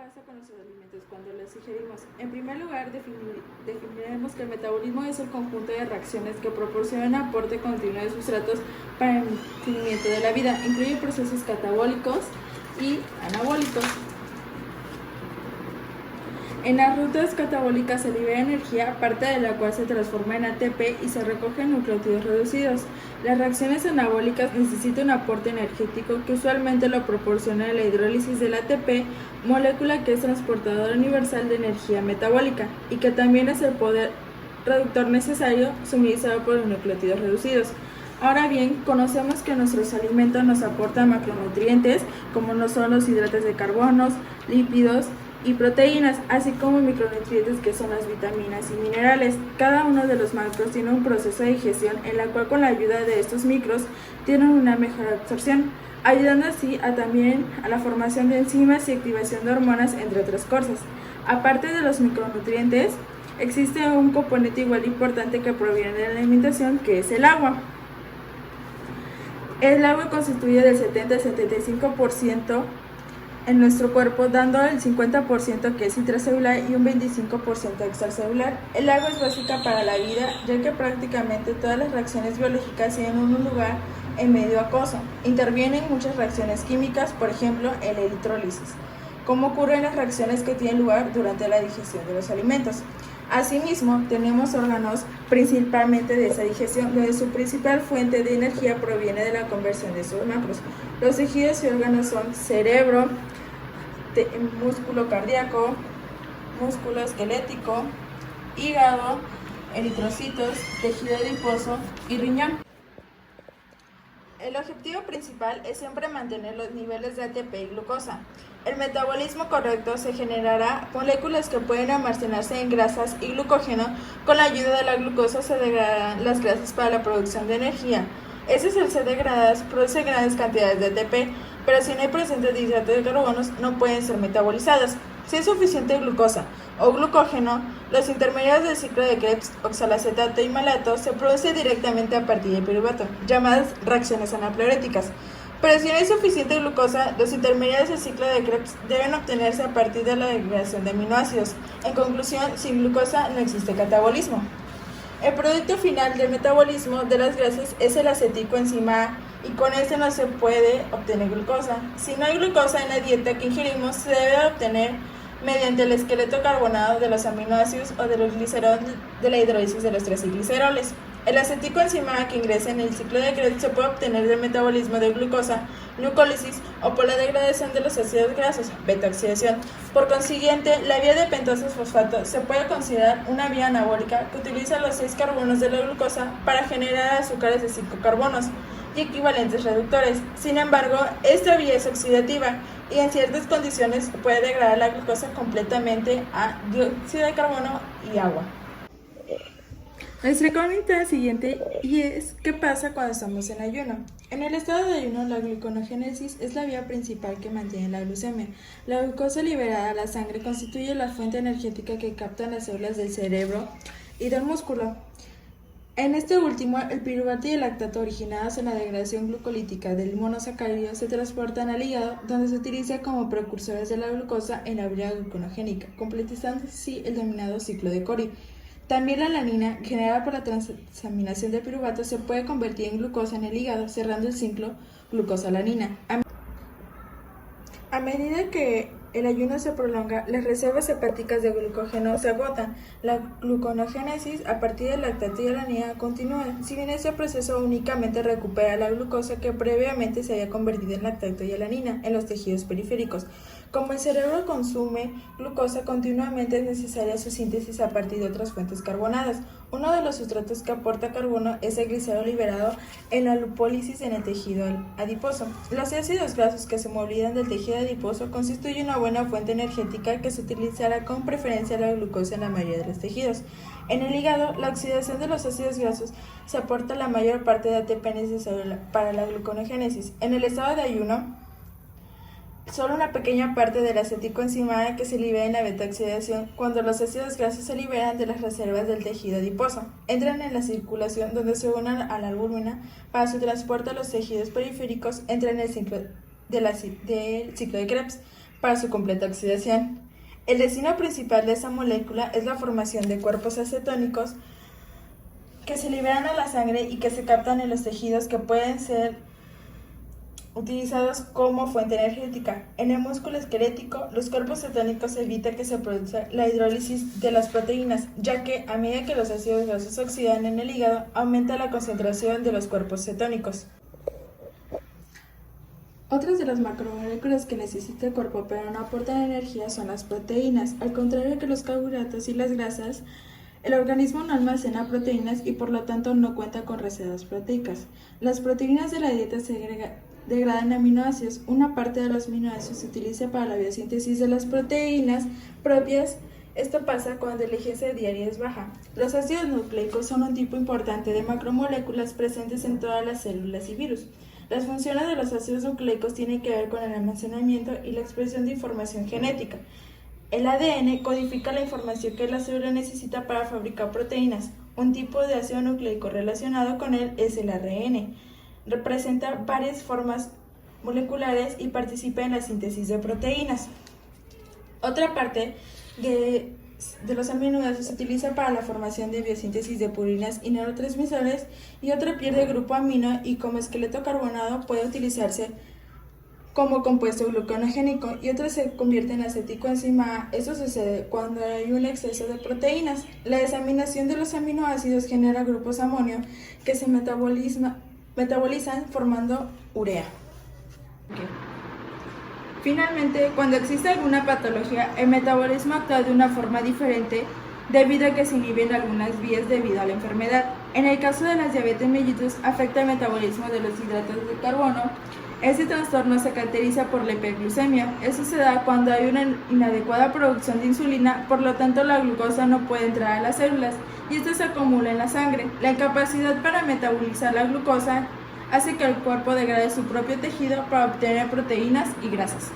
pasa con los alimentos cuando los ingerimos? En primer lugar, definiremos que el metabolismo es el conjunto de reacciones que proporcionan aporte continuo de sustratos para el mantenimiento de la vida. Incluye procesos catabólicos y anabólicos. En las rutas catabólicas se libera energía, parte de la cual se transforma en ATP y se recoge en nucleótidos reducidos. Las reacciones anabólicas necesitan un aporte energético que usualmente lo proporciona la hidrólisis del ATP, molécula que es transportadora universal de energía metabólica y que también es el poder reductor necesario suministrado por los nucleótidos reducidos. Ahora bien, conocemos que nuestros alimentos nos aportan macronutrientes, como no son los hidratos de carbono, lípidos y proteínas, así como micronutrientes que son las vitaminas y minerales. Cada uno de los macros tiene un proceso de digestión en la cual con la ayuda de estos micros tienen una mejor absorción, ayudando así también a la formación de enzimas y activación de hormonas, entre otras cosas. Aparte de los micronutrientes, existe un componente igual importante que proviene de la alimentación, que es el agua. El agua constituye del 70 al 75% en nuestro cuerpo, dando el 50% que es intracelular y un 25% extracelular. El agua es básica para la vida, ya que prácticamente todas las reacciones biológicas tienen un lugar en medio acuoso. Intervienen muchas reacciones químicas, por ejemplo, en la electrólisis, como ocurre en las reacciones que tienen lugar durante la digestión de los alimentos. Asimismo, tenemos órganos principalmente de esa digestión, donde su principal fuente de energía proviene de la conversión de sus macros. Los tejidos y órganos son cerebro, músculo cardíaco, músculo esquelético, hígado, eritrocitos, tejido adiposo y riñón. El objetivo principal es siempre mantener los niveles de ATP y glucosa. El metabolismo correcto se generará moléculas que pueden almacenarse en grasas y glucógeno. Con la ayuda de la glucosa se degradarán las grasas para la producción de energía. Esas al ser degradadas producen grandes cantidades de ATP, pero si no hay presente de hidratos de carbono no pueden ser metabolizadas. Si hay suficiente glucosa o glucógeno, los intermediarios del ciclo de Krebs, oxalacetato y malato, se producen directamente a partir del piruvato, llamadas reacciones anapleuréticas. Pero si no hay suficiente glucosa, los intermediarios del ciclo de Krebs deben obtenerse a partir de la degradación de aminoácidos. En conclusión, sin glucosa no existe catabolismo. El producto final del metabolismo de las grasas es el aceticoenzima A, y con este no se puede obtener glucosa. Si no hay glucosa en la dieta que ingerimos, se debe obtener mediante el esqueleto carbonado de los aminoácidos o de los glicerols de la hidrólisis de los 3-gliceroles. El aceticoenzima A que ingresa en el ciclo de Krebs se puede obtener del metabolismo de glucosa, glucólisis o por la degradación de los ácidos grasos, beta-oxidación. Por consiguiente, la vía de pentosa fosfato se puede considerar una vía anabólica que utiliza los 6 carbonos de la glucosa para generar azúcares de 5 carbonos y equivalentes reductores. Sin embargo, esta vía es oxidativa y en ciertas condiciones puede degradar la glucosa completamente a dióxido de carbono y agua. Nuestra pregunta siguiente es: ¿qué pasa cuando estamos en ayuno? En el estado de ayuno, la gluconogénesis es la vía principal que mantiene la glucemia. La glucosa liberada a la sangre constituye la fuente energética que captan las células del cerebro y del músculo. En este último, el piruvato y el lactato originados en la degradación glucolítica del monosacárido se transportan al hígado, donde se utiliza como precursores de la glucosa en la vía gluconogénica, completando así el denominado ciclo de Cori. También la alanina, generada por la transaminación del piruvato, se puede convertir en glucosa en el hígado, cerrando el ciclo glucosa-alanina. A medida que el ayuno se prolonga, las reservas hepáticas de glucógeno se agotan. La gluconogénesis a partir del lactato y alanina continúa. Si bien este proceso únicamente recupera la glucosa que previamente se había convertido en lactato y alanina en los tejidos periféricos. Como el cerebro consume glucosa continuamente, es necesaria su síntesis a partir de otras fuentes carbonadas. Uno de los sustratos que aporta carbono es el glicerol liberado en la lipólisis en el tejido adiposo. Los ácidos grasos que se movilizan del tejido adiposo constituyen una buena fuente energética que se utilizará con preferencia la glucosa en la mayoría de los tejidos. En el hígado, la oxidación de los ácidos grasos se aporta la mayor parte de ATP necesario para la gluconogénesis. En el estado de ayuno, solo una pequeña parte del aceticoenzima A que se libera en la beta-oxidación. Cuando los ácidos grasos se liberan de las reservas del tejido adiposo, entran en la circulación donde se unen a la albúmina para su transporte a los tejidos periféricos, entran en el ciclo del ciclo de Krebs. para su completa oxidación. El destino principal de esta molécula es la formación de cuerpos acetónicos que se liberan a la sangre y que se captan en los tejidos, que pueden ser utilizados como fuente energética. En el músculo esquelético, los cuerpos cetónicos evitan que se produzca la hidrólisis de las proteínas, ya que a medida que los ácidos grasos se oxidan en el hígado, aumenta la concentración de los cuerpos cetónicos. Otras de las macromoléculas que necesita el cuerpo pero no aportan energía son las proteínas. Al contrario que los carbohidratos y las grasas, el organismo no almacena proteínas y por lo tanto no cuenta con reservas proteicas. Las proteínas de la dieta se degradan aminoácidos. Una parte de los aminoácidos se utiliza para la biosíntesis de las proteínas propias. Esto pasa cuando la ingesta diaria es baja. Los ácidos nucleicos son un tipo importante de macromoléculas presentes en todas las células y virus. Las funciones de los ácidos nucleicos tienen que ver con el almacenamiento y la expresión de información genética. El ADN codifica la información que la célula necesita para fabricar proteínas. Un tipo de ácido nucleico relacionado con él es el ARN. Representa varias formas moleculares y participa en la síntesis de proteínas. Otra parte de los aminoácidos se utiliza para la formación de biosíntesis de purinas y neurotransmisores, y otra pierde el grupo amino y como esqueleto carbonado puede utilizarse como compuesto gluconogénico, y otro se convierte en acético enzima A. Eso sucede cuando hay un exceso de proteínas. La desaminación de los aminoácidos genera grupos amonio que se metabolizan formando urea. Finalmente, cuando existe alguna patología, el metabolismo actúa de una forma diferente debido a que se inhiben algunas vías debido a la enfermedad. En el caso de las diabetes mellitus, afecta el metabolismo de los hidratos de carbono. Este trastorno se caracteriza por la hiperglucemia. Eso se da cuando hay una inadecuada producción de insulina, por lo tanto la glucosa no puede entrar a las células y esto se acumula en la sangre. La incapacidad para metabolizar la glucosa hace que el cuerpo degrade su propio tejido para obtener proteínas y grasas.